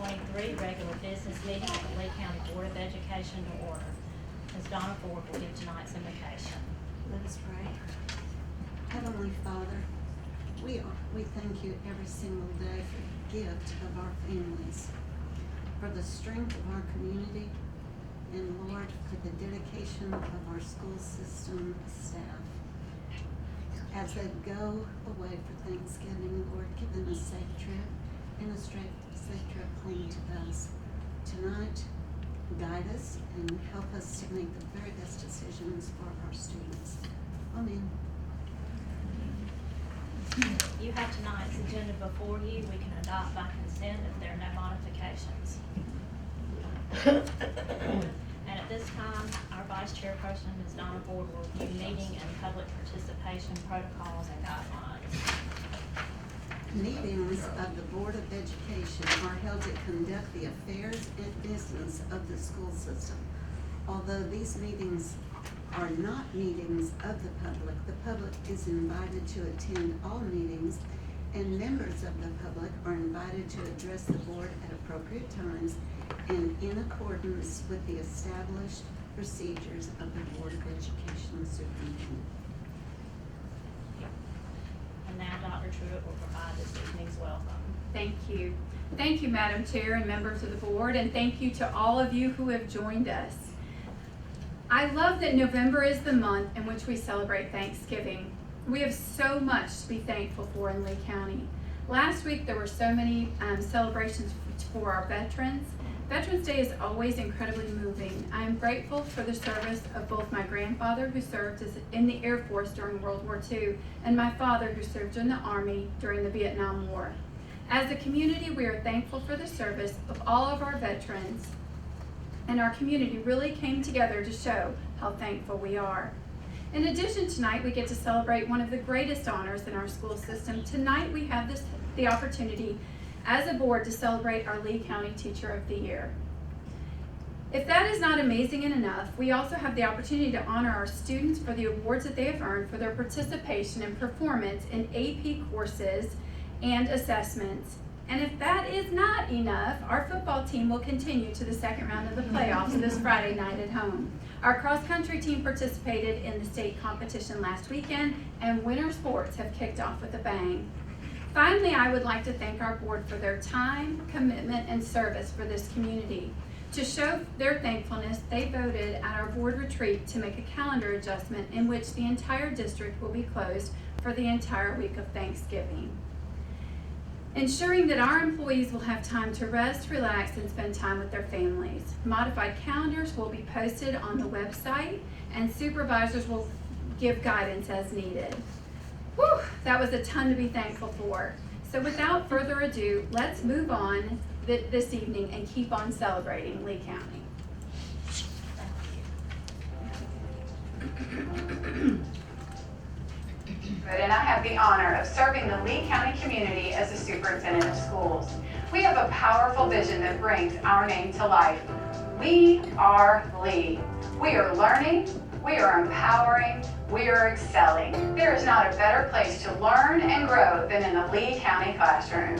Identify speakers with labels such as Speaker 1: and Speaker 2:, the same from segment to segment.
Speaker 1: 2023 regular business meeting of the Lee County Board of Education to order. Ms. Donna Ford will give tonight's invocation.
Speaker 2: Let us pray. Heavenly Father, we thank you every single day for the gift of our families, for the strength of our community, and Lord, for the dedication of our school system staff. As they go away for Thanksgiving, Lord, give them a safe trip and a safe trip home to us. Tonight, guide us and help us to make the very best decisions for our students. Amen.
Speaker 1: You have tonight's agenda before you. We can adopt by consent if there are no modifications. And at this time, our Vice Chairperson, Ms. Donna Ford, will review meeting and public participation protocols and guidelines.
Speaker 2: Meetings of the Board of Education are held to conduct the affairs and business of the school system. Although these meetings are not meetings of the public is invited to attend all meetings, and members of the public are invited to address the board at appropriate times and in accordance with the established procedures of the Board of Education Superintendent.
Speaker 1: And now Dr. Truitt will provide this evening's welcome.
Speaker 3: Thank you. Thank you, Madam Chair and members of the board, and thank you to all of you who have joined us. I love that November is the month in which we celebrate Thanksgiving. We have so much to be thankful for in Lee County. Last week there were so many celebrations for our veterans. Veterans Day is always incredibly moving. I am grateful for the service of both my grandfather, who served in the Air Force during World War II, and my father, who served in the Army during the Vietnam War. As a community, we are thankful for the service of all of our veterans, and our community really came together to show how thankful we are. In addition, tonight we get to celebrate one of the greatest honors in our school system. Tonight we have the opportunity as a board to celebrate our Lee County Teacher of the Year. If that is not amazing enough, we also have the opportunity to honor our students for the awards that they have earned for their participation and performance in AP courses and assessments. And if that is not enough, our football team will continue to the second round of the playoffs this Friday night at home. Our cross-country team participated in the state competition last weekend, and winter sports have kicked off with a bang. Finally, I would like to thank our board for their time, commitment, and service for this community. To show their thankfulness, they voted at our board retreat to make a calendar adjustment in which the entire district will be closed for the entire week of Thanksgiving. Ensuring that our employees will have time to rest, relax, and spend time with their families. Modified calendars will be posted on the website, and supervisors will give guidance as needed. Whew, that was a ton to be thankful for. So without further ado, let's move on this evening and keep on celebrating Lee County.
Speaker 4: And I have the honor of serving the Lee County community as the superintendent of schools. We have a powerful vision that brings our name to life. We are Lee. We are learning, we are empowering, we are excelling. There is not a better place to learn and grow than in the Lee County classroom.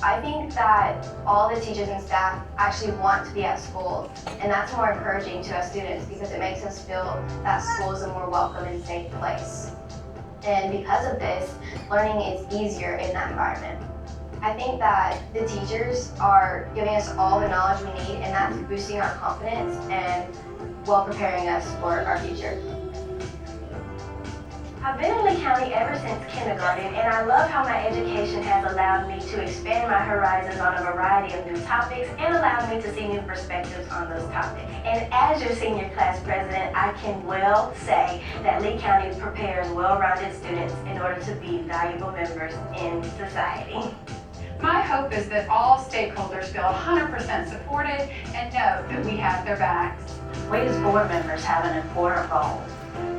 Speaker 5: I think that all the teachers and staff actually want to be at school, and that's more encouraging to us students because it makes us feel that school is a more welcome and safe place. And because of this, learning is easier in that environment. I think that the teachers are giving us all the knowledge we need, and that's boosting our confidence and well preparing us for our future. I've been in Lee County ever since kindergarten, and I love how my education has allowed me to expand my horizons on a variety of new topics and allowed me to see new perspectives on those topics. And as your senior class president, I can well say that Lee County prepares well-rounded students in order to be valuable members in society.
Speaker 4: My hope is that all stakeholders feel 100% supported and know that we have their backs.
Speaker 6: We as board members have an important role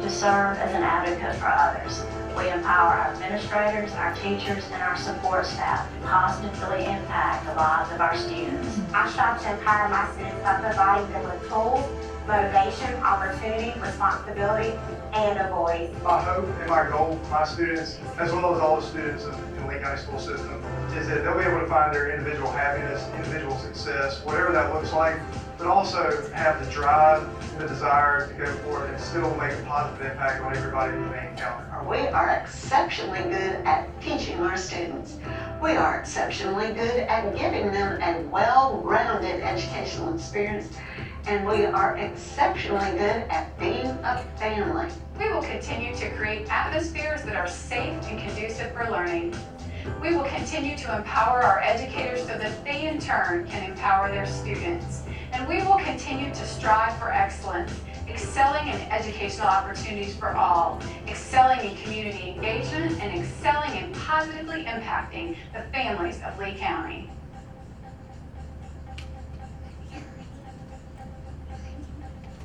Speaker 6: to serve as an advocate for others. We empower our administrators, our teachers, and our support staff to positively impact the lives of our students.
Speaker 7: I strive to empower my students by providing them with tools, motivation, opportunity, responsibility,
Speaker 6: and a voice.
Speaker 7: My hope and my goal for my students, as well as all the students in the Lee County school system, is that they'll be able to find their individual happiness, individual success, whatever that looks like, but also have the drive and the desire to go forward and still make a positive impact on everybody that they encounter.
Speaker 8: We are exceptionally good at teaching our students. We are exceptionally good at giving them a well-rounded educational experience, and we are exceptionally good at being a family.
Speaker 4: We will continue to create atmospheres that are safe and conducive for learning. We will continue to empower our educators so that they in turn can empower their students. And we will continue to strive for excellence, excelling in educational opportunities for all, excelling in community engagement, and excelling in positively impacting the families of Lee County.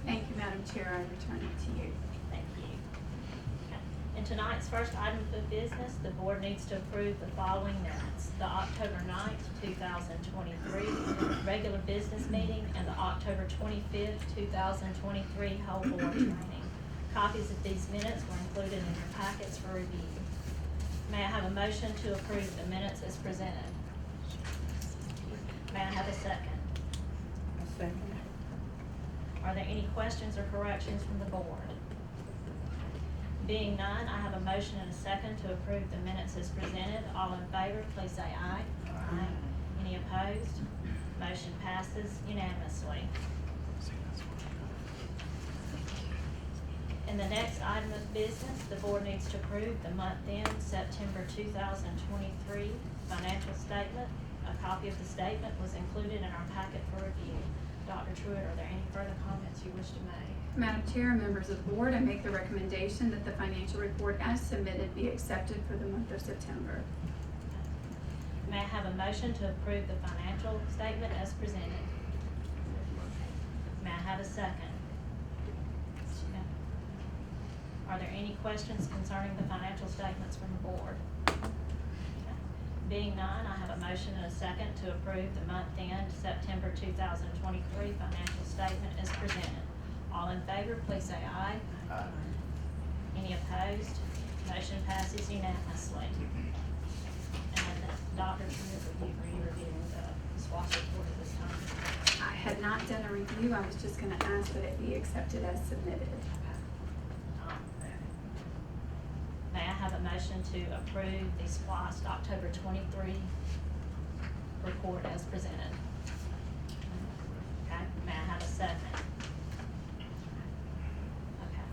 Speaker 3: Thank you, Madam Chair. I return it to you.
Speaker 1: Thank you. Okay. In tonight's first item of business, the board needs to approve the following minutes: the October 9th, 2023 regular business meeting and the October 25th, 2023 whole board training. Copies of these minutes were included in your packets for review. May I have a motion to approve the minutes as presented? May I have a second?
Speaker 9: A second.
Speaker 1: Are there any questions or corrections from the board? Being none, I have a motion and a second to approve the minutes as presented. All in favor, please say aye. Aye. Any opposed? Motion passes unanimously. In the next item of business, the board needs to approve the month-end September 2023 financial statement. A copy of the statement was included in our packet for review. Dr. Truitt, are there any further comments you wish to make?
Speaker 3: Madam Chair, members of the board, I make the recommendation that the financial report as submitted be accepted for the month of September.
Speaker 1: May I have a motion to approve the financial statement as presented? May I have a second? Are there any questions concerning the financial statements from the board? Being none, I have a motion and a second to approve the month-end September 2023 financial statement as presented. All in favor, please say aye.
Speaker 9: Aye.
Speaker 1: Any opposed? Motion passes unanimously. And Dr. Truitt, are you reviewing the SWOS report at this time?
Speaker 3: I had not done a review. I was just going to ask that it be accepted as submitted.
Speaker 1: May I have a motion to approve the SWOS October 23 report as presented? Okay, may I have a second? Okay.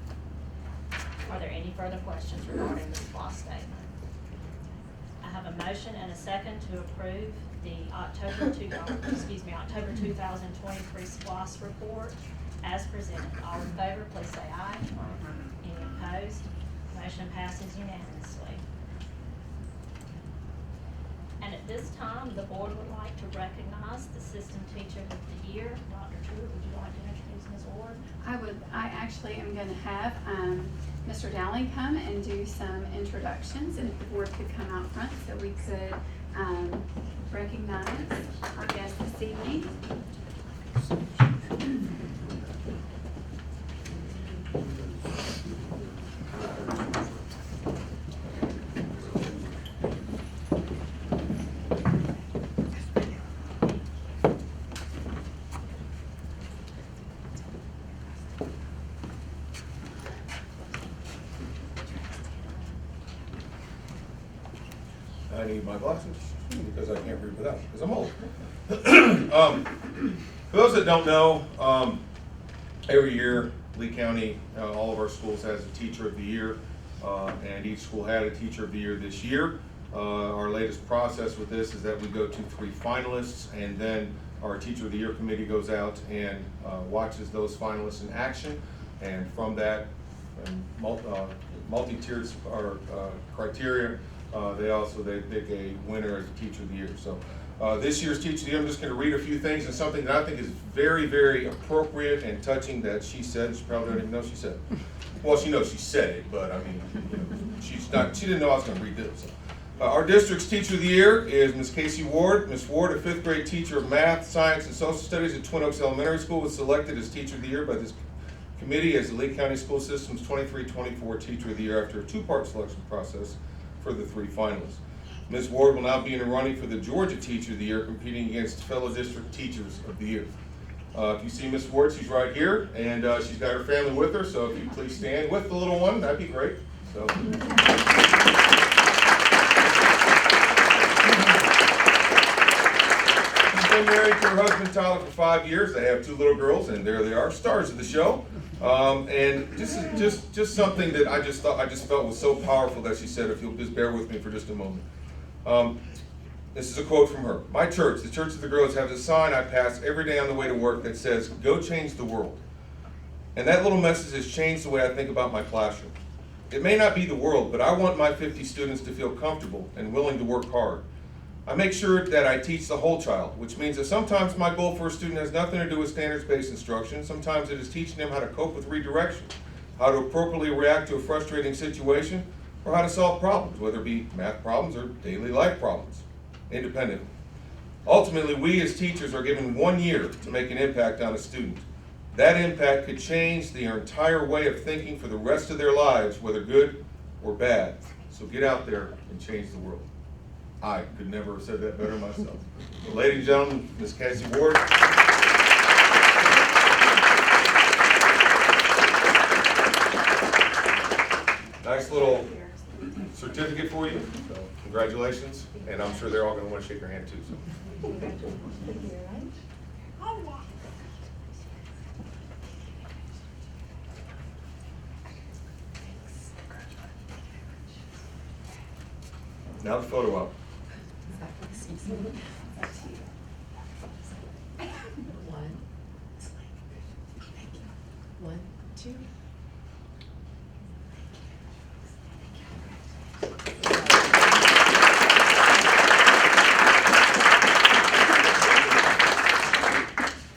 Speaker 1: Are there any further questions regarding the SWOS statement? I have a motion and a second to approve the October 2023 SWOS report as presented. All in favor, please say aye. Any opposed? Motion passes unanimously. And at this time, the board would like to recognize the System Teacher of the Year. Dr. Truitt, would you like to introduce Ms. Ward?
Speaker 3: I actually am going to have Mr. Dowling come and do some introductions, and if the board could come out front so we could recognize our guest this evening.
Speaker 10: I need my glasses because I can't read without, because I'm old. For those that don't know, every year Lee County, all of our schools has a Teacher of the Year, and each school had a Teacher of the Year this year. Our latest process with this is that we go to 3 finalists, and then our Teacher of the Year committee goes out and watches those finalists in action, and from that multi-tiered criteria, they pick a winner as a Teacher of the Year. So this year's Teacher of the Year, I'm just going to read a few things and something that I think is very, very appropriate and touching that she said. She probably don't even know she said it. Well, she knows she said it, but I mean, she didn't know I was going to read this. So. Our district's Teacher of the Year is Ms. Casey Ward. Ms. Ward, a 5th grade teacher of math, science, and social studies at Twin Oaks Elementary School, was selected as Teacher of the Year by this committee as the Lee County School System's 23-24 Teacher of the Year after a two-part selection process for the 3 finalists. Ms. Ward will now be in the running for the Georgia Teacher of the Year, competing against fellow district teachers of the year. If you see Ms. Ward, she's right here, and she's got her family with her, so if you please stand with the little one, that'd be great. So. She's been married to her husband Tyler for 5 years. They have 2 little girls, and there they are, stars of the show. And just something that I just felt was so powerful that she said. If you'll just bear with me for just a moment. This is a quote from her. My church, the Church of the Girls, has a sign I pass every day on the way to work that says, "Go change the world." And that little message has changed the way I think about my classroom. It may not be the world, but I want my 50 students to feel comfortable and willing to work hard. I make sure that I teach the whole child, which means that sometimes my goal for a student has nothing to do with standards-based instruction. Sometimes it is teaching them how to cope with redirection, how to appropriately react to a frustrating situation, or how to solve problems, whether it be math problems or daily life problems, independently. Ultimately, we as teachers are given 1 year to make an impact on a student. That impact could change their entire way of thinking for the rest of their lives, whether good or bad. So get out there and change the world. I could never have said that better myself. So, ladies and gentlemen, Ms. Cassie Ward. Nice little certificate for you. So congratulations, and I'm sure they're all going to want to shake your hand too. So. Now the photo op.
Speaker 11: One, two.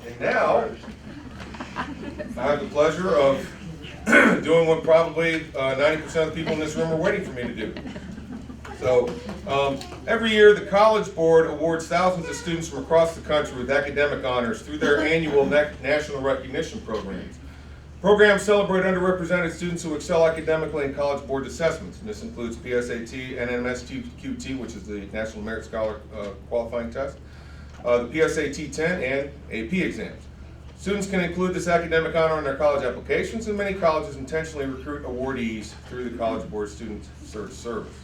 Speaker 10: And now, I have the pleasure of doing what probably 90% of the people in this room are waiting for me to do. So, every year the College Board awards thousands of students from across the country with academic honors through their annual national recognition programs. Programs celebrate underrepresented students who excel academically in College Board assessments, and this includes PSAT, NMSQT, which is the National Merit Scholar qualifying test, the PSAT 10, and AP exams. Students can include this academic honor in their college applications, and many colleges intentionally recruit awardees through the College Board Student Search Service.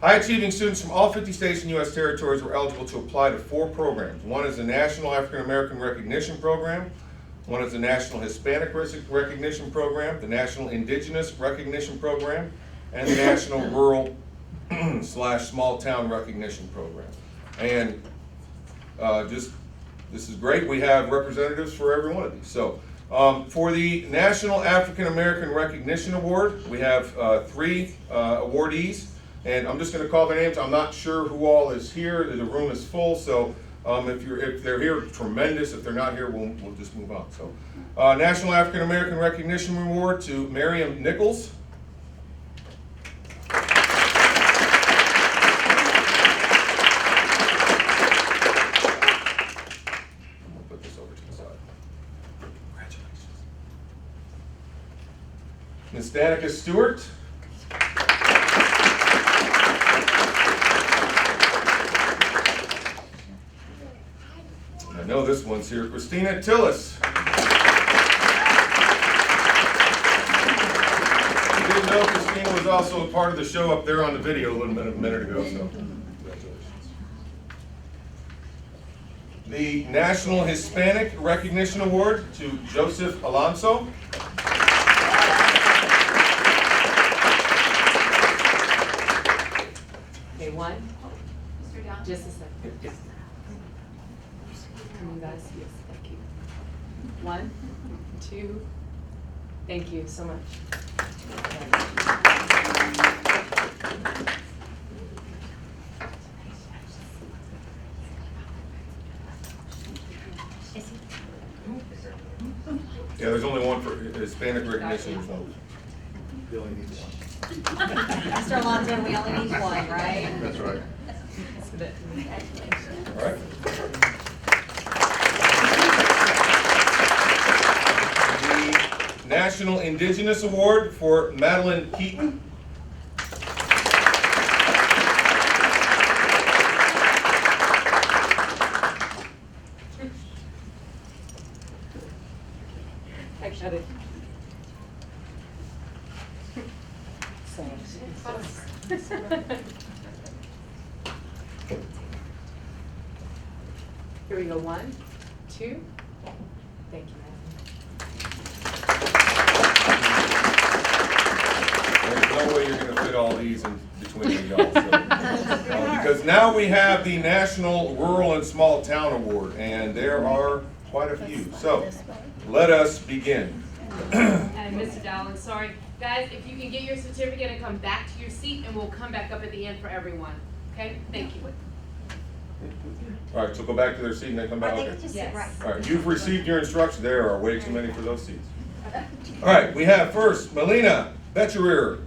Speaker 10: High-achieving students from all 50 states and U.S. territories were eligible to apply to 4 programs. One is the National African American Recognition Program. One is the National Hispanic Recognition Program, the National Indigenous Recognition Program, and the National Rural / Small Town Recognition Program. And this is great. We have representatives for every one of these. So for the National African American Recognition Award, we have 3 awardees. And I'm just going to call their names. I'm not sure who all is here. The room is full, so if they're here, tremendous. If they're not here, we'll just move on. So, National African American Recognition Award to Miriam Nichols. I'll put this over to the side. Congratulations. Ms. Danica Stewart. I know this one's here. Christina Tillis. You didn't know Christina was also a part of the show up there on the video a minute ago, so congratulations. The National Hispanic Recognition Award to Joseph Alonso.
Speaker 11: Okay, one. Just a second. Come on, guys. Yes, thank you. 1, 2. Thank you so much.
Speaker 10: Yeah, there's only one for Hispanic recognition. There's one. You only need one.
Speaker 12: Mr. Alonso, we only need one, right?
Speaker 10: That's right. All right. The National Indigenous Award for Madeline Keaton.
Speaker 11: I got it. Here we go, 1, 2. Thank you,
Speaker 10: There's no way you're going to fit all these in between y'all. So. Because now we have the National Rural and Small Town Award, and there are quite a few. So let us begin.
Speaker 13: And Mr. Dowling, sorry. Guys, if you can get your certificate and come back to your seat, and we'll come back up at the end for everyone. Okay? Thank you.
Speaker 10: All right, so go back to their seat and then come back.
Speaker 12: Or they
Speaker 10: Okay.
Speaker 12: could just
Speaker 13: Yes.
Speaker 12: sit right.
Speaker 10: All right, you've received your instructions. There are way too many for those seats. All right, we have first Melina Betcherer.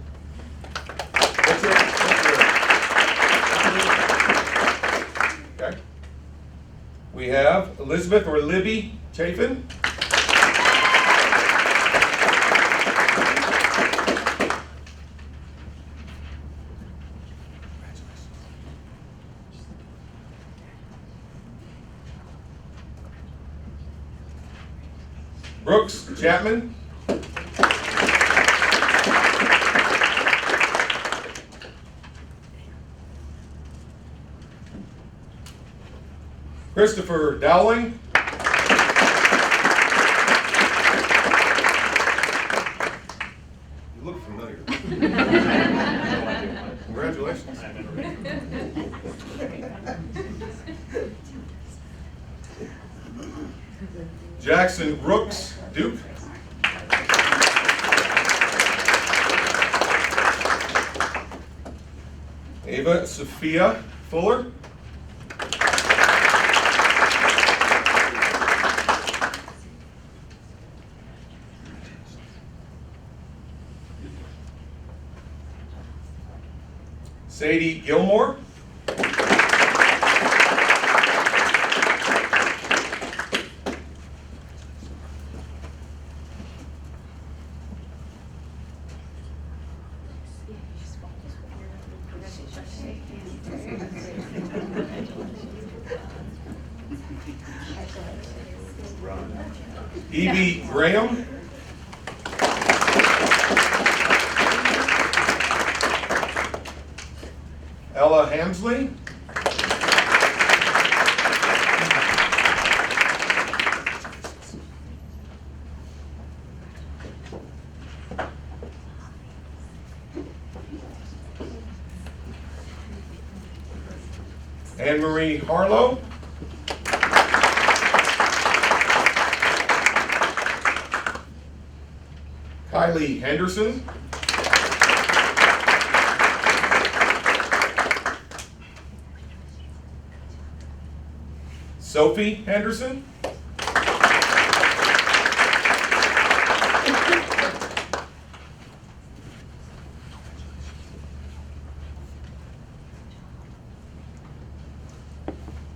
Speaker 10: Okay. We have Elizabeth or Libby Chafin. Brooks Chapman. Christopher Dowling. You look familiar. Congratulations. Jackson Brooks Duke. Ava Sophia Fuller. Sadie Gilmore. Evie Graham. Ella Hamsley. Anne Marie Harlow. Kylie Henderson. Sophie Henderson.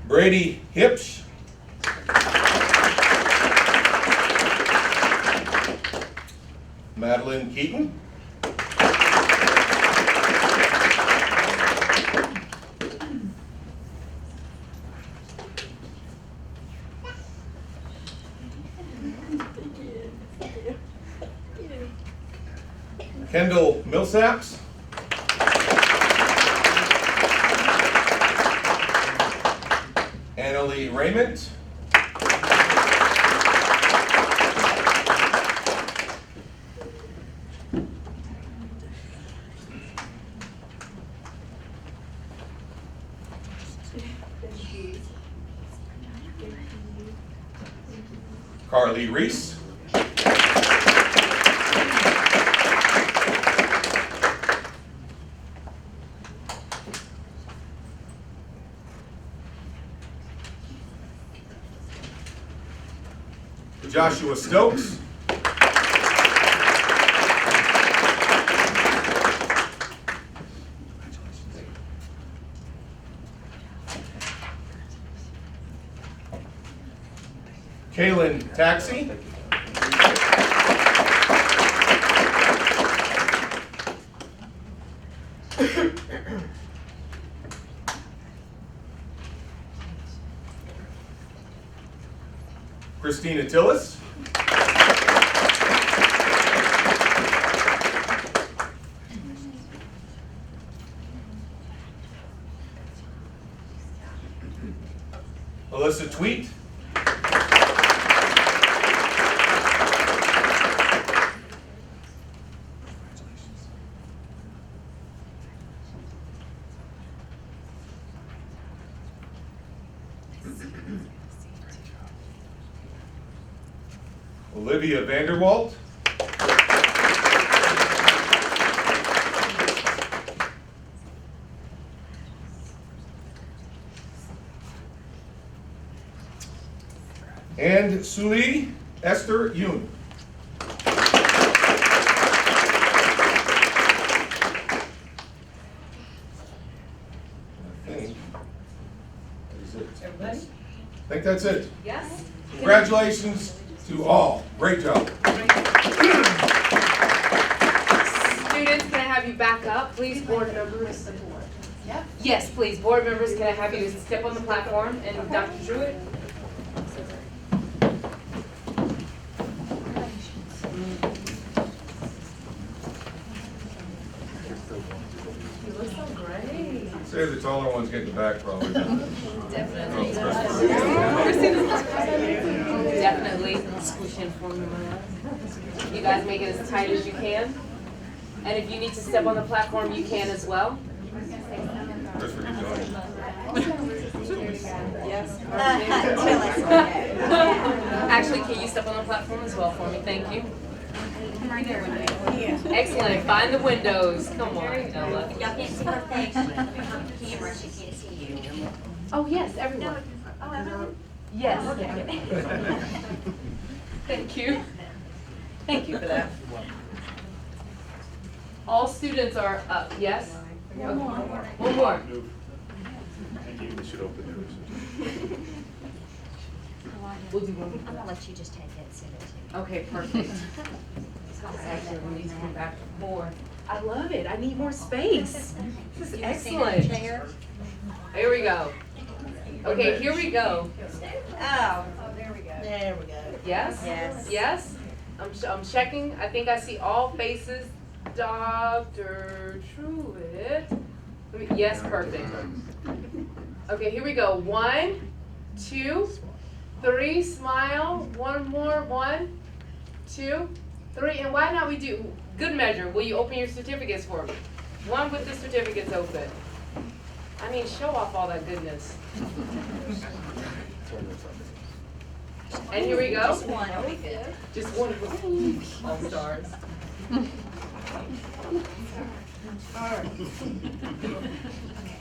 Speaker 10: Brady Hipsch. Madeline Keaton. Kendall Millsaps. Annalie Raymond. Carly Reese. Joshua Stokes. Kaylin Taxi. Christina Tillis. Alyssa Tweet. Olivia Vanderwalt. And Suli Esther Yoon.
Speaker 13: Everybody?
Speaker 10: I think that's it.
Speaker 13: Yes?
Speaker 10: Congratulations to all. Great job.
Speaker 13: Students, can I have you back up, please, board members? Yes, please, board members, can I have you step on the platform, and Dr. Druitt? You look so great.
Speaker 10: Say the taller ones get in the back probably.
Speaker 13: Definitely. Definitely. Squish in for me, you guys make it as tight as you can. And if you need to step on the platform, you can as well.
Speaker 10: Just for keep going.
Speaker 13: Yes. Actually, can you step on the platform as well for me? Thank you.
Speaker 12: I'm right there with you.
Speaker 13: Excellent. Find the windows. Come on, Ella.
Speaker 12: Y'all can't see her face. Camera, she can't see you.
Speaker 13: Oh, yes, everyone. Yes. Thank you. Thank you for that. All students are up, yes? One more. One more.
Speaker 10: Thank you. We should open yours.
Speaker 13: We'll do one.
Speaker 12: I'm gonna let you just take it and send it to me.
Speaker 13: Okay, perfect. Actually, we need to come back more. I love it. I need more space. This is excellent. Here we go. Okay, here we go.
Speaker 12: Oh, there we go. There we go.
Speaker 13: Yes?
Speaker 12: Yes.
Speaker 13: Yes? I'm checking. I think I see all faces. Dr. Truitt. Yes, perfect. Okay, here we go. 1, 2, 3, smile. One more. 1, 2, 3. And why not we do good measure? Will you open your certificates for me? One with the certificates open. I mean, show off all that goodness. And here we go.
Speaker 12: Just one, it'll be good.
Speaker 13: Just one. All stars.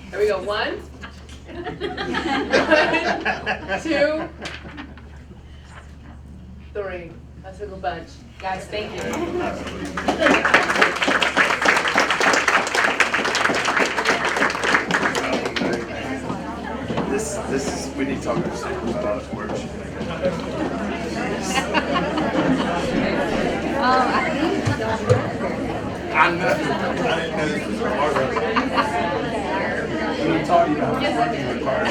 Speaker 13: There we go. 1, 2, 3. That's a good bunch. Guys, thank you.
Speaker 14: This is, we need to talk about where we should make it. I know. I didn't know this was hard. We taught you about working required.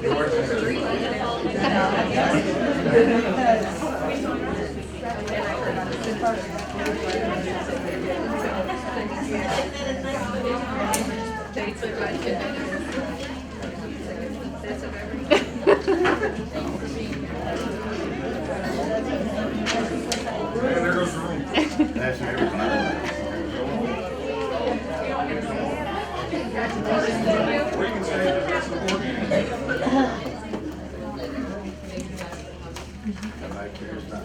Speaker 14: It works.
Speaker 10: There goes the room.
Speaker 14: That's everything.
Speaker 10: We can say the rest of the board meeting.
Speaker 14: Come back here, it's not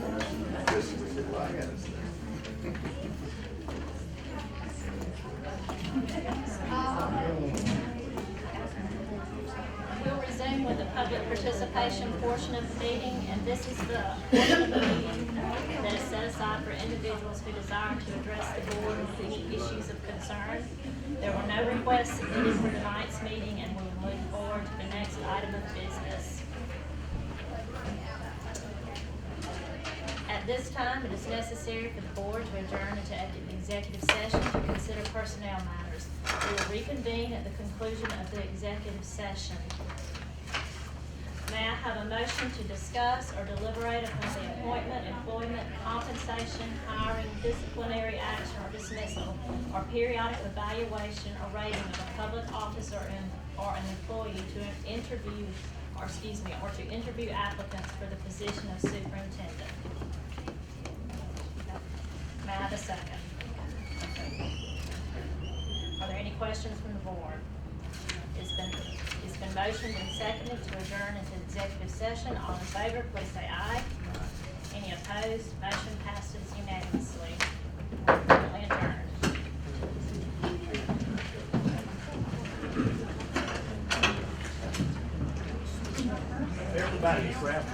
Speaker 14: this is the flag, I gotta say.
Speaker 1: We'll resume with the public participation portion of the meeting, and this is the portion of the meeting that is set aside for individuals who desire to address the board with any issues of concern. There were no requests submitted for tonight's meeting, and we will move forward to the next item of business. At this time, it is necessary for the board to adjourn into executive session to consider personnel matters. We will reconvene at the conclusion of the executive session. May I have a motion to discuss or deliberate upon the appointment, employment, compensation, hiring, disciplinary action or dismissal, or periodic evaluation or rating of a public officer or an employee to interview, or to interview applicants for the position of superintendent? May I have a second? Are there any questions from the board? It's been motioned and seconded to adjourn into executive session. All in favor, please say aye. Any opposed? Motion passes unanimously. Currently adjourned.
Speaker 14: Everybody crap.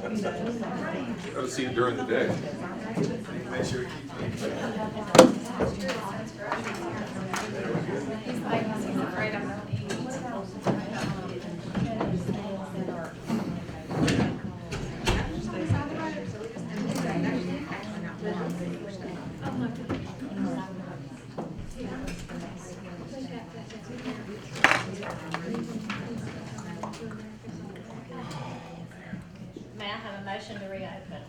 Speaker 10: Gotta see it during the day.
Speaker 14: Make sure you keep.
Speaker 3: He's like, he's afraid I'm gonna eat.
Speaker 1: May I have a motion to reopen?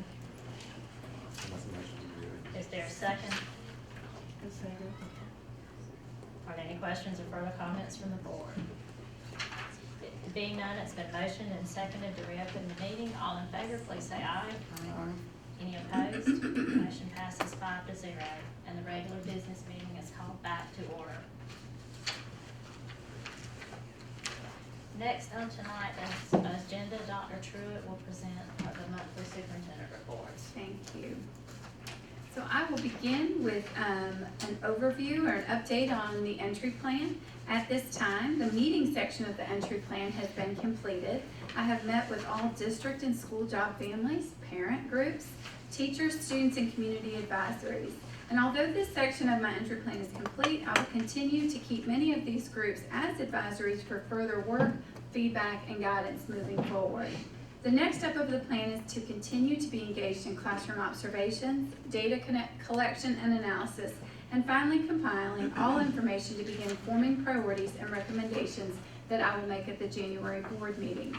Speaker 1: Is there a second? Are there any questions or further comments from the board? Being none, it's been motioned and seconded to reopen the meeting. All in favor, please say aye. Any opposed? Motion passes 5-0, and the regular business meeting is called back to order. Next on tonight's agenda, Dr. Truitt will present the monthly superintendent reports.
Speaker 3: Thank you. So I will begin with an overview or an update on the entry plan. At this time, the meeting section of the entry plan has been completed. I have met with all district and school job families, parent groups, teachers, students, and community advisories. And although this section of my entry plan is complete, I will continue to keep many of these groups as advisories for further work, feedback, and guidance moving forward. The next step of the plan is to continue to be engaged in classroom observations, data collection and analysis, and finally compiling all information to begin forming priorities and recommendations that I will make at the January board meeting.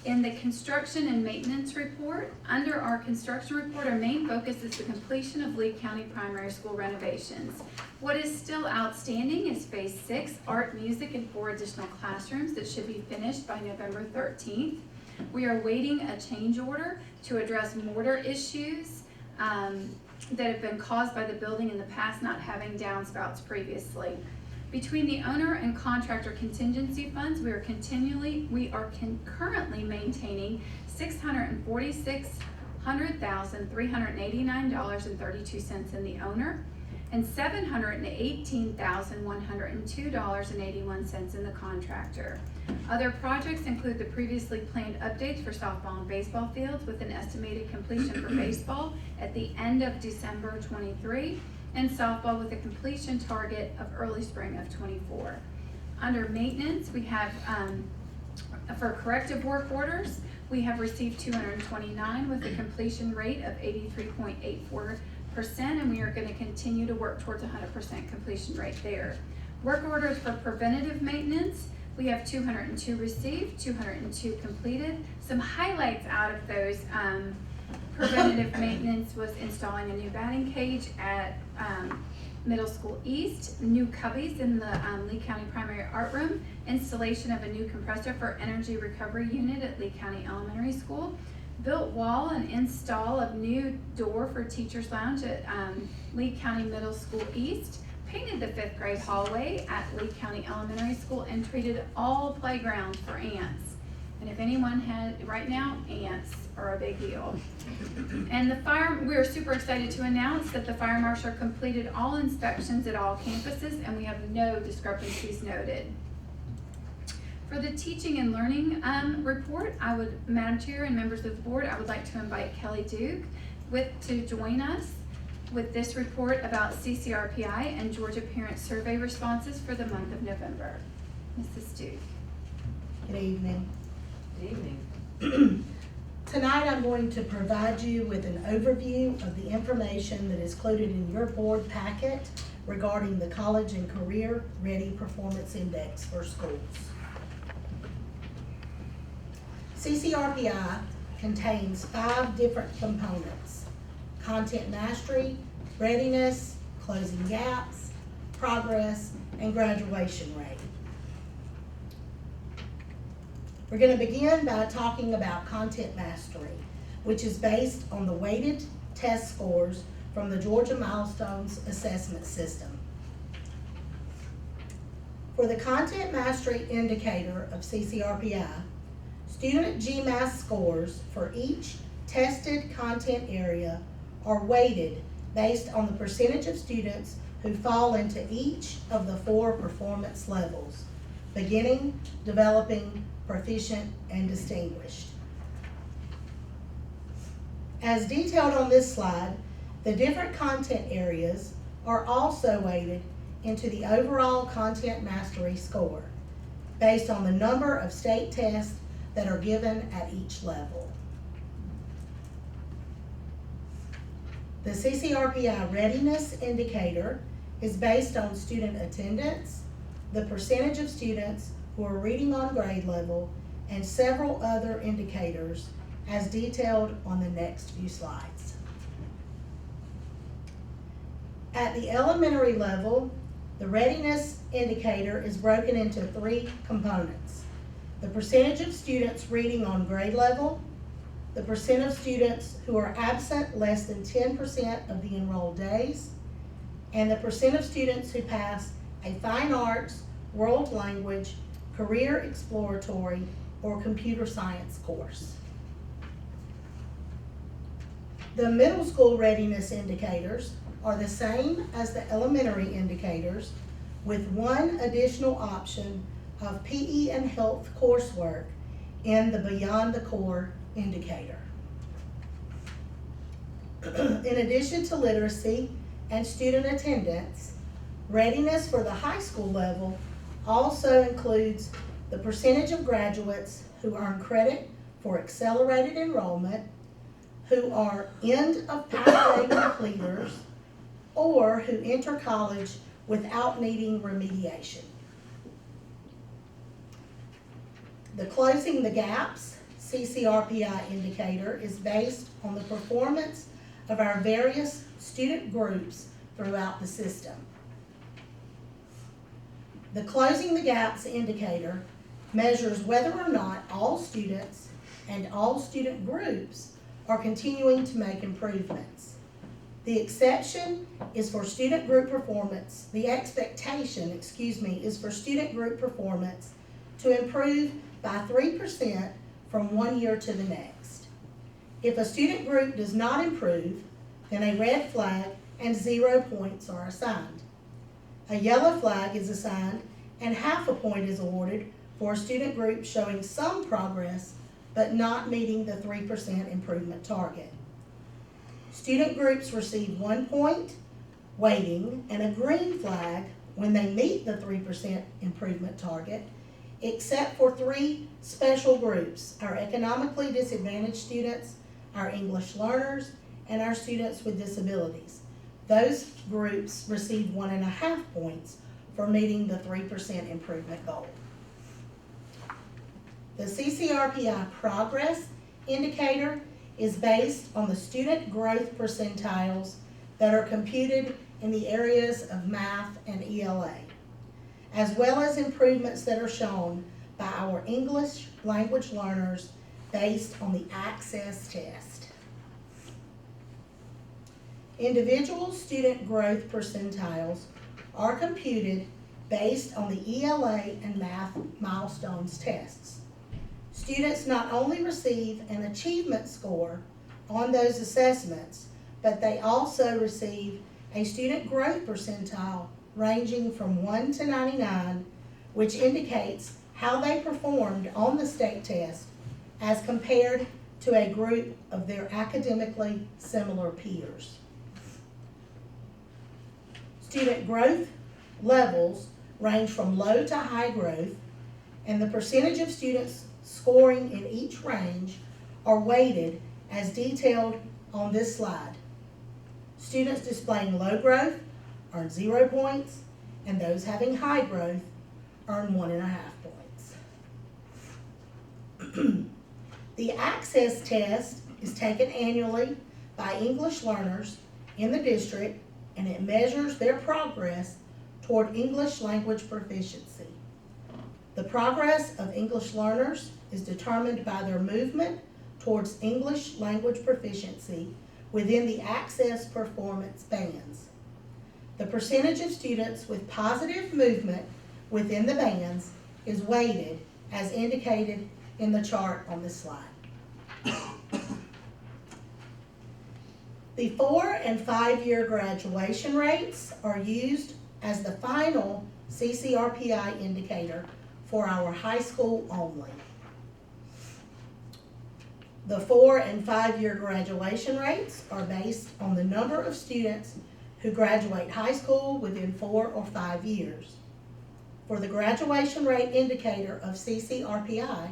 Speaker 3: In the construction and maintenance report, under our construction report, our main focus is the completion of Lee County Primary School renovations. What is still outstanding is Phase 6, art, music, and 4 additional classrooms that should be finished by November 13th. We are waiting a change order to address mortar issues that have been caused by the building in the past not having downspouts previously. Between the owner and contractor contingency funds, we are currently maintaining $646,389.32 in the owner and $718,102.81 in the contractor. Other projects include the previously planned updates for softball and baseball fields with an estimated completion for baseball at the end of December 23 and softball with a completion target of early spring of 24. Under maintenance, we have, for corrective work orders, we have received 229 with a completion rate of 83.84%, and we are going to continue to work towards 100% completion rate there. Work orders for preventative maintenance, we have 202 received, 202 completed. Some highlights out of those preventative maintenance was installing a new batting cage at Middle School East, new cubbies in the Lee County Primary Art Room, installation of a new compressor for energy recovery unit at Lee County Elementary School, built wall and install of new door for Teachers Lounge at Lee County Middle School East, painted the 5th grade hallway at Lee County Elementary School, and treated all playgrounds for ants. And if anyone had, right now, ants are a big deal. And we are super excited to announce that the fire marshal completed all inspections at all campuses, and we have no discrepancies noted. For the teaching and learning report, Madam Chair and members of the board, I would like to invite Kelly Duke to join us with this report about CCRPI and Georgia Parent Survey responses for the month of November. Mrs. Duke.
Speaker 15: Good evening.
Speaker 11: Good evening.
Speaker 15: Tonight I'm going to provide you with an overview of the information that is included in your board packet regarding the College and Career Ready Performance Index for schools. CCRPI contains 5 different components: content mastery, readiness, closing gaps, progress, and graduation rate. We're going to begin by talking about content mastery, which is based on the weighted test scores from the Georgia Milestones Assessment System. For the content mastery indicator of CCRPI, student GMAS scores for each tested content area are weighted based on the percentage of students who fall into each of the 4 performance levels: beginning, developing, proficient, and distinguished. As detailed on this slide, the different content areas are also weighted into the overall content mastery score based on the number of state tests that are given at each level. The CCRPI readiness indicator is based on student attendance, the percentage of students who are reading on grade level, and several other indicators as detailed on the next few slides. At the elementary level, the readiness indicator is broken into 3 components: the percentage of students reading on grade level, the percent of students who are absent less than 10% of the enrolled days, and the percent of students who pass a fine arts, world language, career exploratory, or computer science course. The middle school readiness indicators are the same as the elementary indicators, with one additional option of PE and health coursework in the Beyond the Core indicator. In addition to literacy and student attendance, readiness for the high school level also includes the percentage of graduates who earn credit for accelerated enrollment, who are end of pathway completers, or who enter college without needing remediation. The Closing the Gaps CCRPI indicator is based on the performance of our various student groups throughout the system. The Closing the Gaps indicator measures whether or not all students and all student groups are continuing to make improvements. The exception is for student group performance. The expectation, is for student group performance to improve by 3% from one year to the next. If a student group does not improve, then a red flag and 0 points are assigned. A yellow flag is assigned and half a point is awarded for a student group showing some progress but not meeting the 3% improvement target. Student groups receive 1 point weighting and a green flag when they meet the 3% improvement target, except for 3 special groups: our economically disadvantaged students, our English learners, and our students with disabilities. Those groups receive 1.5 points for meeting the 3% improvement goal. The CCRPI progress indicator is based on the student growth percentiles that are computed in the areas of math and ELA, as well as improvements that are shown by our English language learners based on the Access test. Individual student growth percentiles are computed based on the ELA and math milestones tests. Students not only receive an achievement score on those assessments, but they also receive a student growth percentile ranging from 1 to 99, which indicates how they performed on the state test as compared to a group of their academically similar peers. Student growth levels range from low to high growth, and the percentage of students scoring in each range are weighted as detailed on this slide. Students displaying low growth earn 0 points, and those having high growth earn 1.5 points. The Access test is taken annually by English learners in the district, and it measures their progress toward English language proficiency. The progress of English learners is determined by their movement towards English language proficiency within the Access performance bands. The percentage of students with positive movement within the bands is weighted as indicated in the chart on this slide. The 4- and 5-year graduation rates are used as the final CCRPI indicator for our high school only. The 4 and 5 year graduation rates are based on the number of students who graduate high school within 4 or 5 years. For the graduation rate indicator of CCRPI,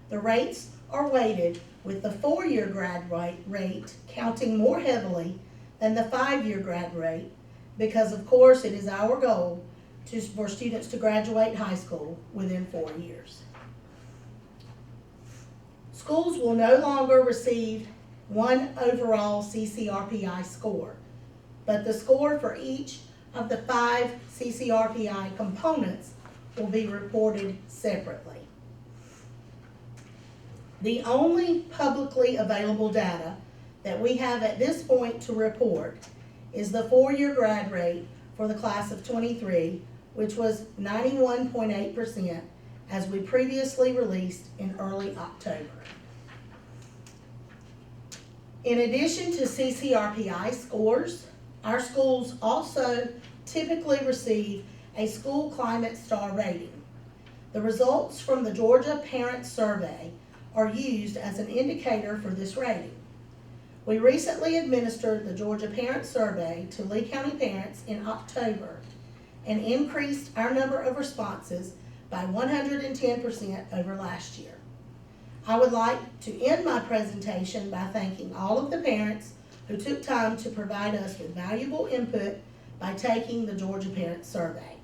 Speaker 15: the rates are weighted with the 4-year grad rate counting more heavily than the 5-year grad rate because, of course, it is our goal for students to graduate high school within 4 years. Schools will no longer receive one overall CCRPI score, but the score for each of the 5 CCRPI components will be reported separately. The only publicly available data that we have at this point to report is the 4-year grad rate for the class of 23, which was 91.8%, as we previously released in early October. In addition to CCRPI scores, our schools also typically receive a school climate star rating. The results from the Georgia Parent Survey are used as an indicator for this rating. We recently administered the Georgia Parent Survey to Lee County parents in October and increased our number of responses by 110% over last year. I would like to end my presentation by thanking all of the parents who took time to provide us with valuable input by taking the Georgia Parent Survey.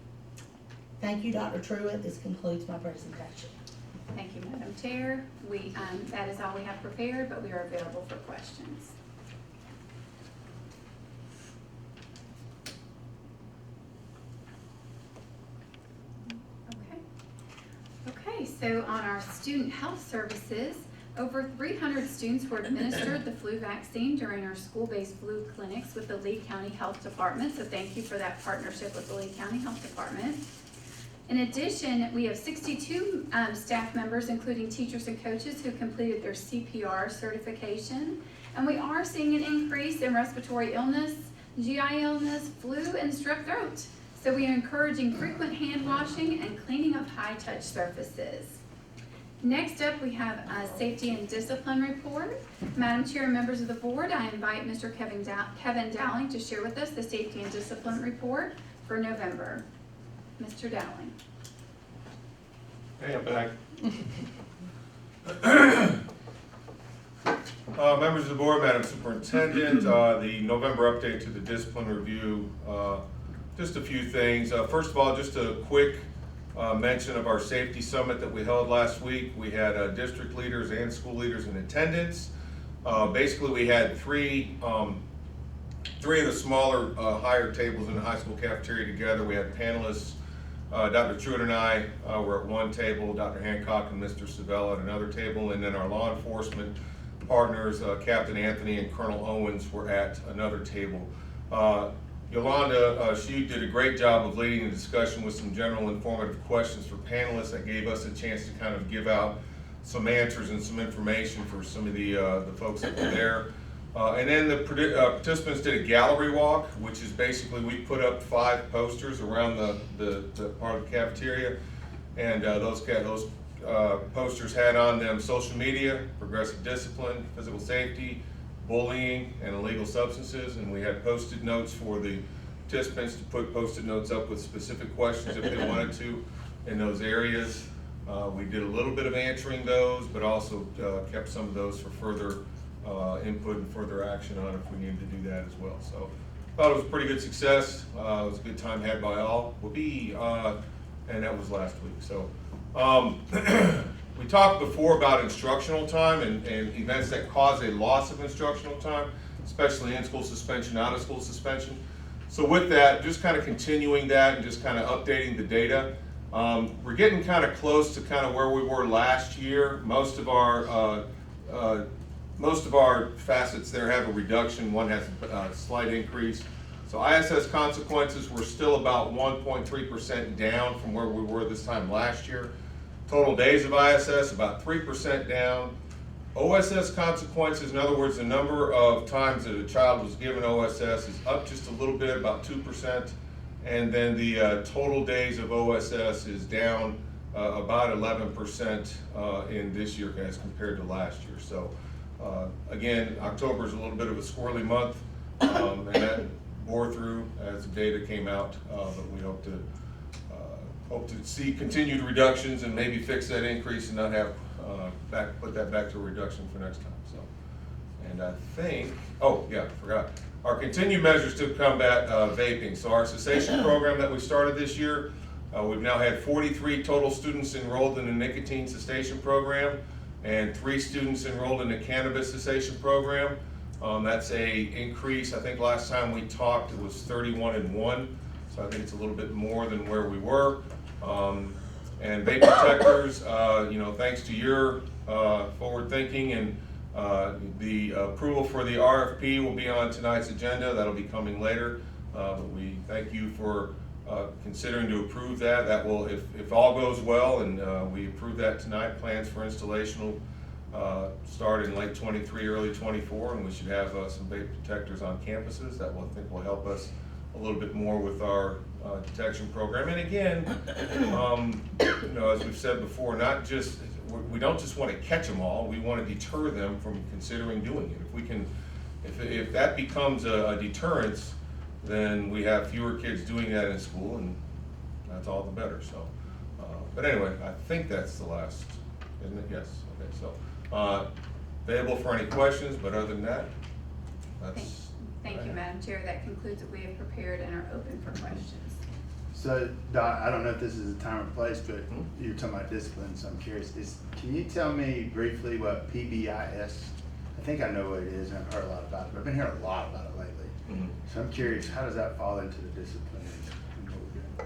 Speaker 15: Thank you, Dr. Truitt. This concludes my presentation.
Speaker 3: Thank you, Madam Chair. That is all we have prepared, but we are available for questions. Okay, so on our student health services, over 300 students were administered the flu vaccine during our school-based flu clinics with the Lee County Health Department, so thank you for that partnership with the Lee County Health Department. In addition, we have 62 staff members, including teachers and coaches, who completed their CPR certification. And we are seeing an increase in respiratory illness, GI illness, flu, and strep throat. So we are encouraging frequent hand washing and cleaning of high-touch surfaces. Next up, we have a safety and discipline report. Madam Chair and members of the board, I invite Mr. Kevin Dowling to share with us the safety and discipline report for November. Mr. Dowling.
Speaker 10: Hey, I'm back. Members of the board, Madam Superintendent, the November update to the discipline review, just a few things. First of all, just a quick mention of our safety summit that we held last week. We had district leaders and school leaders in attendance. Basically, we had three of the smaller, higher tables in the high school cafeteria together. We had panelists. Dr. Truitt and I were at one table, Dr. Hancock and Mr. Savella at another table, and then our law enforcement partners, Captain Anthony and Colonel Owens, were at another table. Yolanda, she did a great job of leading the discussion with some general informative questions for panelists that gave us a chance to kind of give out some answers and some information for some of the folks that were there. And then the participants did a gallery walk, which is basically we put up 5 posters around the part of the cafeteria, and those posters had on them social media, progressive discipline, physical safety, bullying, and illegal substances. And we had post-it notes for the participants to put post-it notes up with specific questions if they wanted to in those areas. We did a little bit of answering those, but also kept some of those for further input and further action on if we needed to do that as well. So I thought it was a pretty good success. It was a good time had by all. And that was last week. So we talked before about instructional time and events that cause a loss of instructional time, especially in-school suspension, out-of-school suspension. So with that, just kind of continuing that and just kind of updating the data. We're getting kind of close to kind of where we were last year. Most of our facets there have a reduction. One has a slight increase. So ISS consequences were still about 1.3% down from where we were this time last year. Total days of ISS about 3% down. OSS consequences, in other words, the number of times that a child was given OSS is up just a little bit, about 2%. And then the total days of OSS is down about 11% in this year as compared to last year. So Again, October is a little bit of a squirrely month, and that bore through as the data came out, but we hope to see continued reductions and maybe fix that increase and not have put that back to a reduction for next time. So, and I think, oh yeah, I forgot. Our continued measures to combat vaping. So our cessation program that we started this year, we've now had 43 total students enrolled in the nicotine cessation program and 3 students enrolled in the cannabis cessation program. That's a increase. I think last time we talked it was 31 and 1, so I think it's a little bit more than where we were. And vape detectors, you know, thanks to your forward thinking and the approval for the RFP will be on tonight's agenda. That'll be coming later. We thank you for considering to approve that. That will, if all goes well and we approve that tonight, plans for installation will start in late 23, early 24, and we should have some vape detectors on campuses. That will, I think, will help us a little bit more with our detection program. And again, you know, as we've said before, not just, we don't just want to catch them all, we want to deter them from considering doing it. If we can, if that becomes a deterrence, then we have fewer kids doing that in school, and that's all the better. So, but anyway, I think that's the last, isn't it? Yes. Okay. So, available for any questions, but other than that, that's.
Speaker 3: Thank you, Madam Chair. That concludes what we have prepared and are open for questions.
Speaker 14: So, Doc, I don't know if this is a time or place, but you're talking about discipline, so I'm curious. Can you tell me briefly what PBIS? I think I know what it is, and I've heard a lot about it, but I've been hearing a lot about it lately. So I'm curious, how does that fall into the discipline?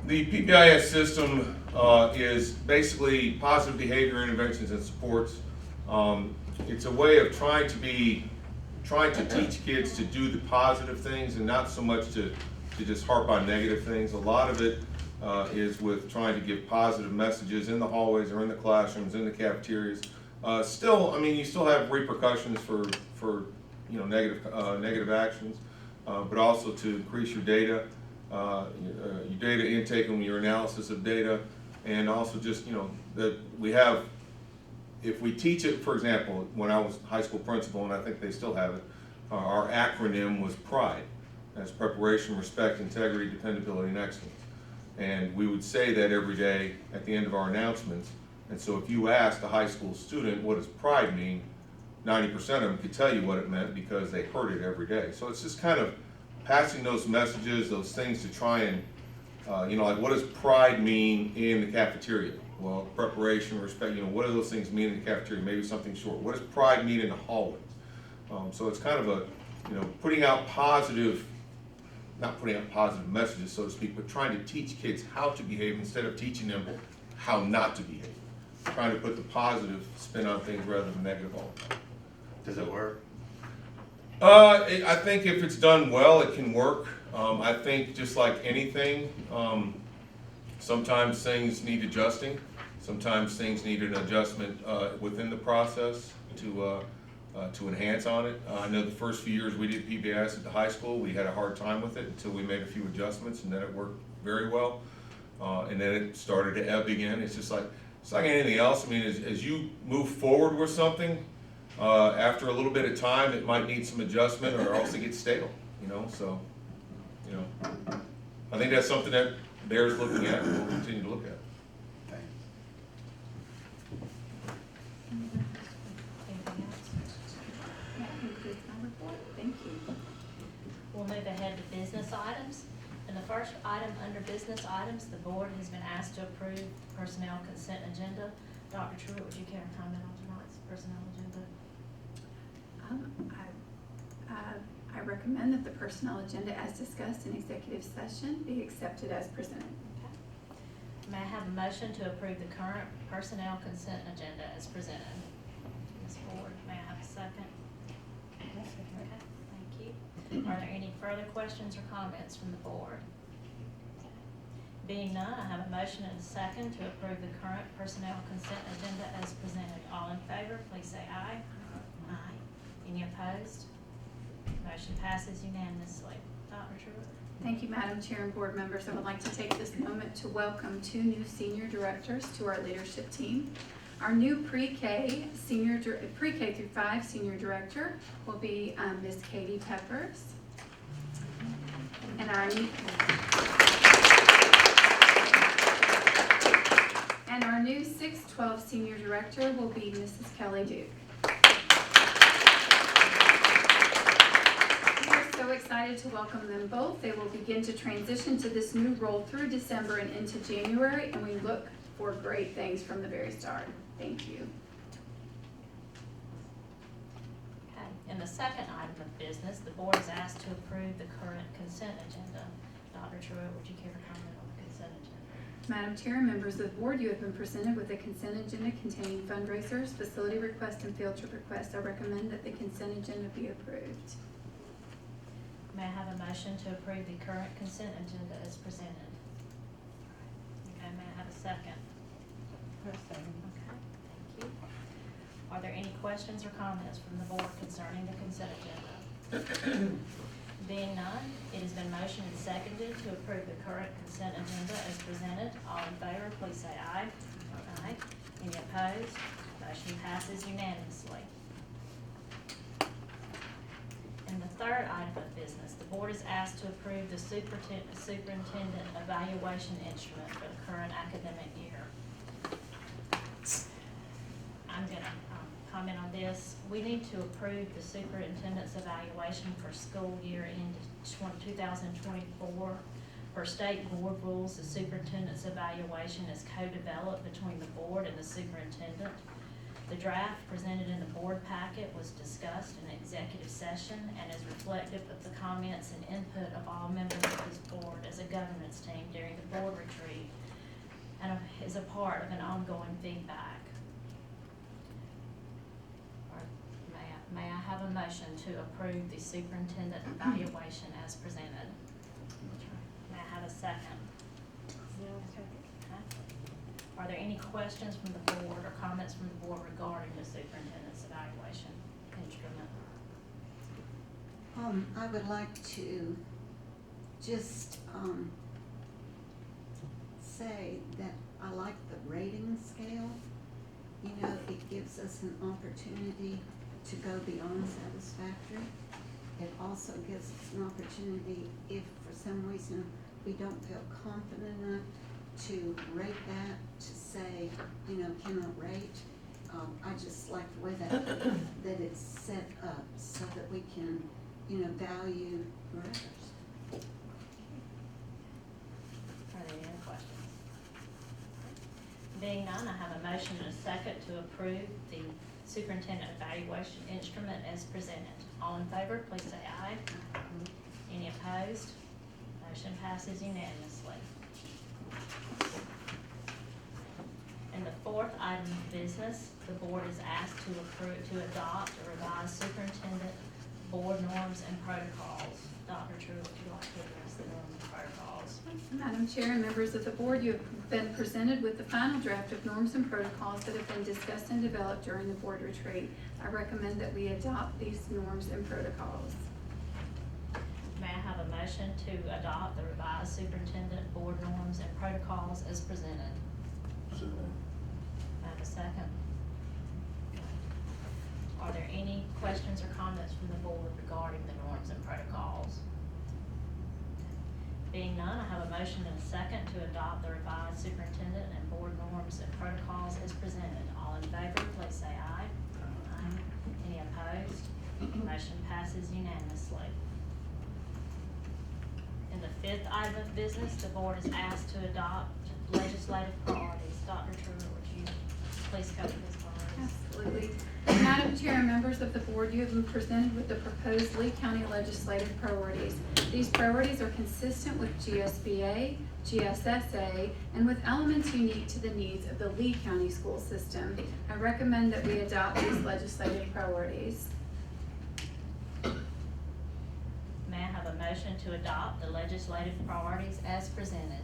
Speaker 10: The PBIS system is basically positive behavior interventions and supports. It's a way of trying to teach kids to do the positive things and not so much to just harp on negative things. A lot of it is with trying to give positive messages in the hallways or in the classrooms, in the cafeterias. Still, I mean, you still have repercussions for you know, negative actions, but also to increase your data intake and your analysis of data, and also just, you know, that we have. If we teach it, for example, when I was high school principal, and I think they still have it, our acronym was PRIDE. That's preparation, respect, integrity, dependability, and excellence. And we would say that every day at the end of our announcements. And so if you asked a high school student, what does PRIDE mean? 90% of them could tell you what it meant because they heard it every day. So it's just kind of passing those messages, those things to try and, you know, like what does PRIDE mean in the cafeteria? Well, preparation, respect, you know, what do those things mean in the cafeteria? Maybe something short. What does PRIDE mean in the hallways? So it's kind of a, you know, putting out positive, not putting out positive messages, so to speak, but trying to teach kids how to behave instead of teaching them how not to behave. Trying to put the positive spin on things rather than negative all the time.
Speaker 14: Does it work?
Speaker 10: I think if it's done well, it can work. I think just like anything, sometimes things need adjusting. Sometimes things need an adjustment within the process to enhance on it. I know the first few years we did PBIS at the high school, we had a hard time with it until we made a few adjustments, and then it worked very well. And then it started to ebb again. It's just like, it's like anything else. I mean, as you move forward with something, after a little bit of time, it might need some adjustment or else it gets stale, you know, so, you know. I think that's something that bears looking at and we'll continue to look at.
Speaker 14: Thanks.
Speaker 1: Anything else?
Speaker 3: That concludes my report. Thank you.
Speaker 1: We'll move ahead to business items. And the first item under business items, the board has been asked to approve personnel consent agenda. Dr. Truitt, would you care to comment on tonight's personnel agenda?
Speaker 3: I recommend that the personnel agenda as discussed in executive session be accepted as presented.
Speaker 1: Okay. May I have a motion to approve the current personnel consent agenda as presented? Ms. Ford, may I have a second? Okay, thank you. Are there any further questions or comments from the board? Being none, I have a motion and a second to approve the current personnel consent agenda as presented. All in favor, please say aye. Aye. Any opposed? Motion passes unanimously. Dr. Truitt.
Speaker 3: Thank you, Madam Chair and board members. I would like to take this moment to welcome 2 new senior directors to our leadership team. Our new pre-K through 5 senior director will be Ms. Katie Peppers. And our new 6-12 senior director will be Mrs. Kelly Duke. We are so excited to welcome them both. They will begin to transition to this new role through December and into January, and we look for great things from the very start. Thank you.
Speaker 1: Okay, in the second item of business, the board is asked to approve the current consent agenda. Dr. Truitt, would you care to comment on the consent agenda?
Speaker 3: Madam Chair and members of the board, you have been presented with a consent agenda containing fundraisers, facility requests, and field trip requests. I recommend that the consent agenda be approved.
Speaker 1: May I have a motion to approve the current consent agenda as presented? Okay, may I have a second?
Speaker 9: I'll second.
Speaker 1: Okay, thank you. Are there any questions or comments from the board concerning the consent agenda? Being none, it has been motioned and seconded to approve the current consent agenda as presented. All in favor, please say aye. Aye. Any opposed? Motion passes unanimously. In the third item of business, the board is asked to approve the superintendent evaluation instrument for the current academic year. I'm gonna comment on this. We need to approve the superintendent's evaluation for school year end 2024. Per state board rules, the superintendent's evaluation is co-developed between the board and the superintendent. The draft presented in the board packet was discussed in executive session and is reflective of the comments and input of all members of this board as a governance team during the board retreat and is a part of an ongoing feedback. May I have a motion to approve the superintendent evaluation as presented? May I have a second? Okay. Are there any questions from the board or comments from the board regarding the superintendent's evaluation instrument?
Speaker 2: I would like to just, say that I like the rating scale. You know, it gives us an opportunity to go beyond satisfactory. It also gives us an opportunity if for some reason we don't feel confident enough to rate that, to say, you know, cannot rate. I just like the way that it's set up so that we can, you know, value others.
Speaker 1: Are there any questions? Being none, I have a motion and a second to approve the superintendent evaluation instrument as presented. All in favor, please say aye. Any opposed? Motion passes unanimously. In the fourth item of business, the board is asked to adopt or revise superintendent board norms and protocols. Dr. True, would you like to address the norms and protocols?
Speaker 3: Madam Chair and members of the board, you have been presented with the final draft of norms and protocols that have been discussed and developed during the board retreat. I recommend that we adopt these norms and protocols.
Speaker 1: May I have a motion to adopt the revised superintendent board norms and protocols as presented? May I have a second? Are there any questions or comments from the board regarding the norms and protocols? Being none, I have a motion and a second to adopt the revised superintendent and board norms and protocols as presented. All in favor, please say aye. Aye. Any opposed? Motion passes unanimously. In the fifth item of business, the board is asked to adopt legislative priorities. Dr. Truitt, would you please cover these priorities?
Speaker 3: Absolutely. Madam Chair and members of the board, you have been presented with the proposed Lee County legislative priorities. These priorities are consistent with GSBA, GSSA, and with elements unique to the needs of the Lee County school system. I recommend that we adopt these legislative priorities.
Speaker 1: May I have a motion to adopt the legislative priorities as presented?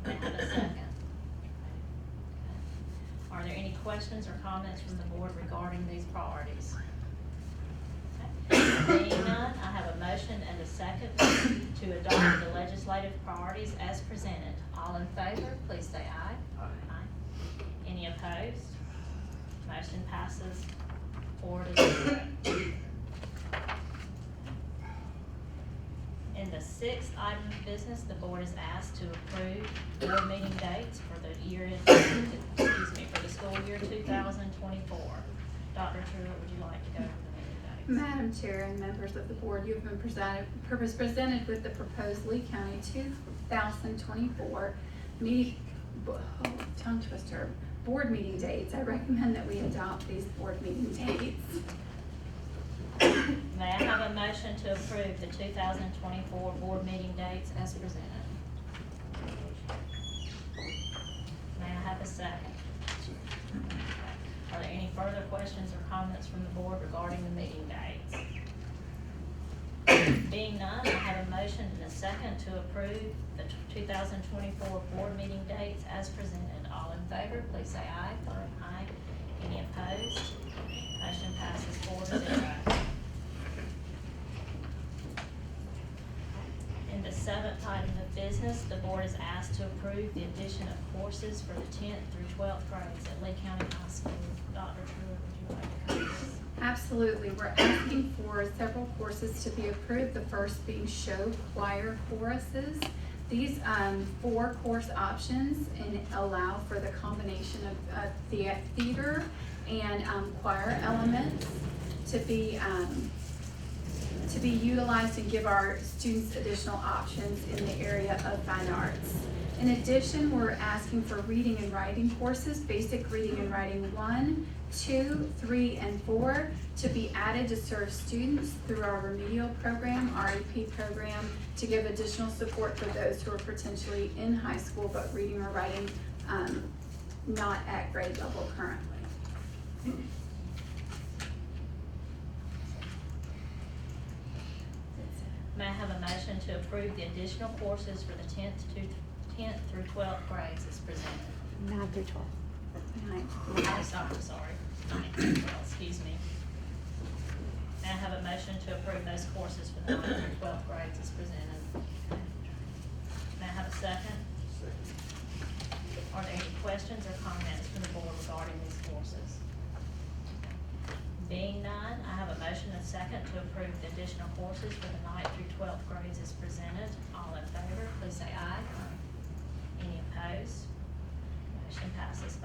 Speaker 1: May I have a second? Are there any questions or comments from the board regarding these priorities? Okay. Being none, I have a motion and a second to adopt the legislative priorities as presented. All in favor, please say aye. Aye. Any opposed? Motion passes 4-0. In the sixth item of business, the board is asked to approve board meeting dates for the for the school year 2024. Dr. Truitt, would you like to go over the meeting dates?
Speaker 3: Madam Chair and members of the board, you have been presented with the proposed Lee County 2024 tongue twister, board meeting dates. I recommend that we adopt these board meeting dates.
Speaker 1: May I have a motion to approve the 2024 board meeting dates as presented? May I have a second? Are there any further questions or comments from the board regarding the meeting dates? Being none, I have a motion and a second to approve the 2024 board meeting dates as presented. All in favor, please say aye. Aye. Any opposed? Motion passes 4-0. In the seventh item of business, the board is asked to approve the addition of courses for the 10th through 12th grades at Lee County High School. Dr. Truitt, would you like to cover this?
Speaker 3: Absolutely. We're asking for several courses to be approved, the first being show choir choruses. These 4 course options and allow for the combination of the theater and choir elements to be utilized and give our students additional options in the area of fine arts. In addition, we're asking for reading and writing courses, basic reading and writing 1, 2, 3, and 4 to be added to serve students through our remedial program, REP program, to give additional support for those who are potentially in high school but reading or writing not at grade level currently.
Speaker 1: May I have a motion to approve the additional courses for the 10th through 12th grades as presented?
Speaker 11: 9 through 12.
Speaker 1: I'm sorry, 9 through 12, excuse me. May I have a motion to approve those courses for the 9th through 12th grades as presented? May I have a second? Are there any questions or comments from the board regarding these courses? Being none, I have a motion and a second to approve the additional courses for the 9th through 12th grades as presented. All in favor, please say aye. Any opposed? Motion passes 5-0.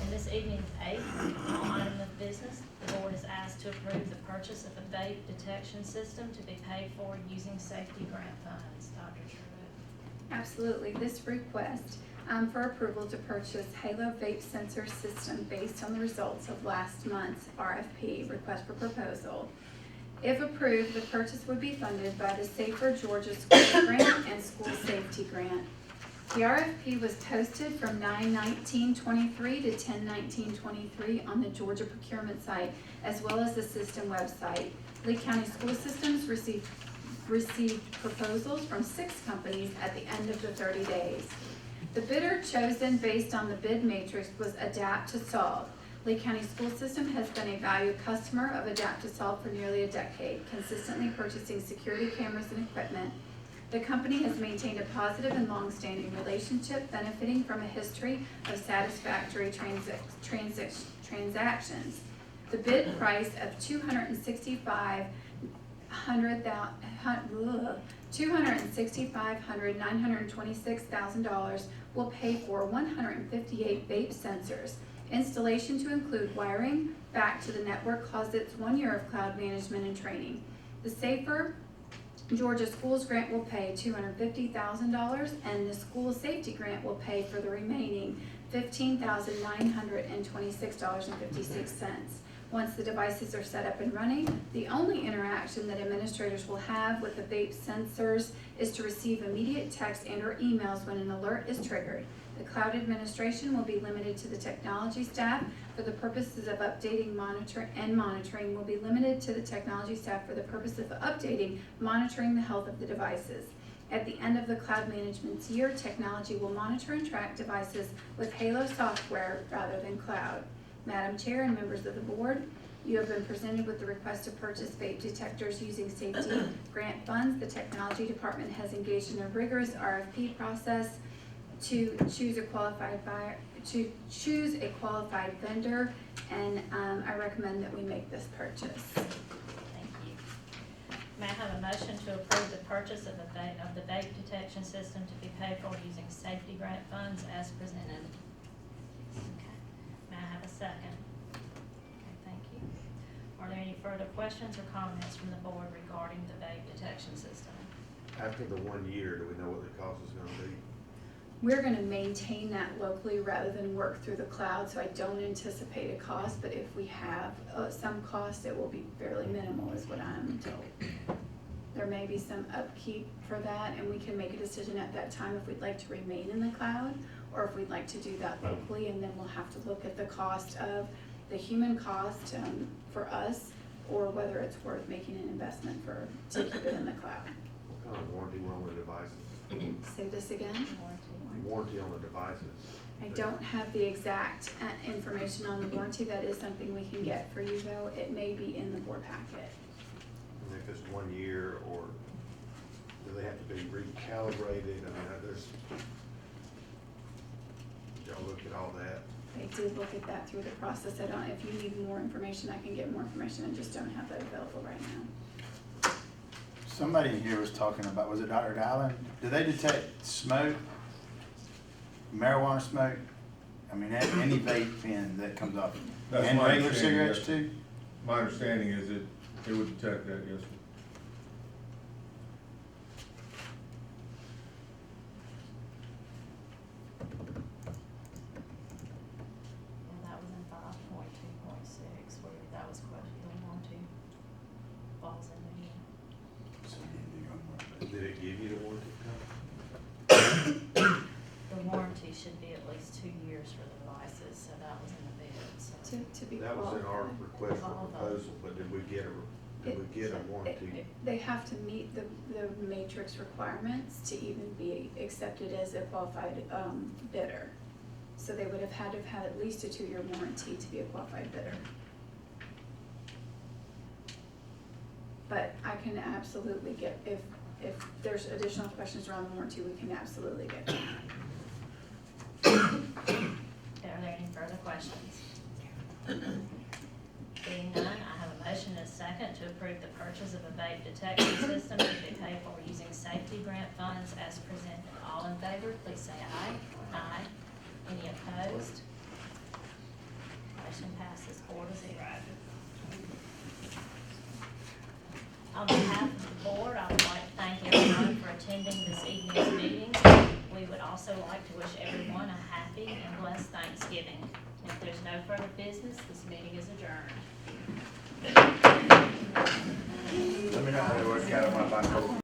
Speaker 1: In this evening's eighth item of business, the board is asked to approve the purchase of a vape detection system to be paid for using safety grant funds. Dr. Truitt.
Speaker 3: Absolutely. This request for approval to purchase Halo Vape Sensor System based on the results of last month's RFP, request for proposal. If approved, the purchase would be funded by the Safer Georgia School Grant and School Safety Grant. The RFP was posted from 9/19/23 to 10/19/23 on the Georgia procurement site, as well as the system website. Lee County School Systems received proposals from 6 companies at the end of the 30 days. The bidder chosen based on the bid matrix was Adapt to Solve. Lee County School System has been a valued customer of Adapt to Solve for nearly a decade, consistently purchasing security cameras and equipment. The company has maintained a positive and long-standing relationship, benefiting from a history of satisfactory transactions. The bid price of $265,926,000 will pay for 158 vape sensors, installation to include wiring back to the network closets, 1 year of cloud management and training. The Safer Georgia Schools Grant will pay $250,000, and the School Safety Grant will pay for the remaining $15,926.56. Once the devices are set up and running, the only interaction that administrators will have with the vape sensors is to receive immediate text and or emails when an alert is triggered. The cloud administration will be limited to the technology staff for the purposes of updating, monitoring will be limited to the technology staff for the purpose of updating, monitoring the health of the devices. At the end of the cloud management's year, technology will monitor and track devices with Halo software rather than cloud. Madam Chair and members of the board, You have been presented with the request to purchase vape detectors using safety grant funds. The technology department has engaged in a rigorous RFP process to choose a qualified vendor, and I recommend that we make this purchase.
Speaker 1: Thank you. May I have a motion to approve the purchase of the vape detection system to be paid for using safety grant funds as presented? Okay. May I have a second? Okay, thank you. Are there any further questions or comments from the board regarding the vape detection system?
Speaker 16: After the 1 year, do we know what the cost is gonna be?
Speaker 3: We're gonna maintain that locally rather than work through the cloud, so I don't anticipate a cost, but if we have some cost, it will be fairly minimal is what I'm told. There may be some upkeep for that, and we can make a decision at that time if we'd like to remain in the cloud or if we'd like to do that locally, and then we'll have to look at the cost of the human cost for us, or whether it's worth making an investment to keep it in the cloud.
Speaker 16: What kind of warranty on the devices?
Speaker 3: Say this again?
Speaker 16: Warranty on the devices?
Speaker 3: I don't have the exact information on the warranty. That is something we can get for you though. It may be in the board packet.
Speaker 16: And if it's 1 year, or do they have to be recalibrated? I mean, there's, y'all look at all that?
Speaker 3: I did look at that through the process. I don't, if you need more information, I can get more information. I just don't have that available right now.
Speaker 14: Somebody in here was talking about, was it Dr. Dowling? Do they detect smoke, marijuana smoke? I mean, any vape pen that comes off,
Speaker 10: That's
Speaker 14: and
Speaker 10: my
Speaker 14: regular
Speaker 10: understanding,
Speaker 14: cigarettes
Speaker 10: yes.
Speaker 14: too?
Speaker 10: My understanding is it would detect that, yes, sir.
Speaker 1: Well, that was in 5.2.6, where that was question, the warranty falls in there.
Speaker 16: Did it give you the warranty?
Speaker 1: The warranty should be at least 2 years for the devices, so that was in the bid, so.
Speaker 3: To be
Speaker 16: That was in our request for
Speaker 1: Qualified.
Speaker 16: proposal, but did we get a warranty?
Speaker 3: They have to meet the matrix requirements to even be accepted as a qualified bidder. So they would have had to have had at least a 2-year warranty to be a qualified bidder. But I can absolutely get, if there's additional questions around the warranty, we can absolutely get that.
Speaker 1: Are there any further questions? Being none, I have a motion and a second to approve the purchase of a vape detection system to be paid for using safety grant funds as presented. All in favor, please say aye. Aye. Any opposed? Motion passes 4-0. On behalf of the board, I would like to thank everyone for attending this evening's meeting. We would also like to wish everyone a happy and blessed Thanksgiving. If there's no further business, this meeting is adjourned.
Speaker 14: Let me know how it works out on my phone.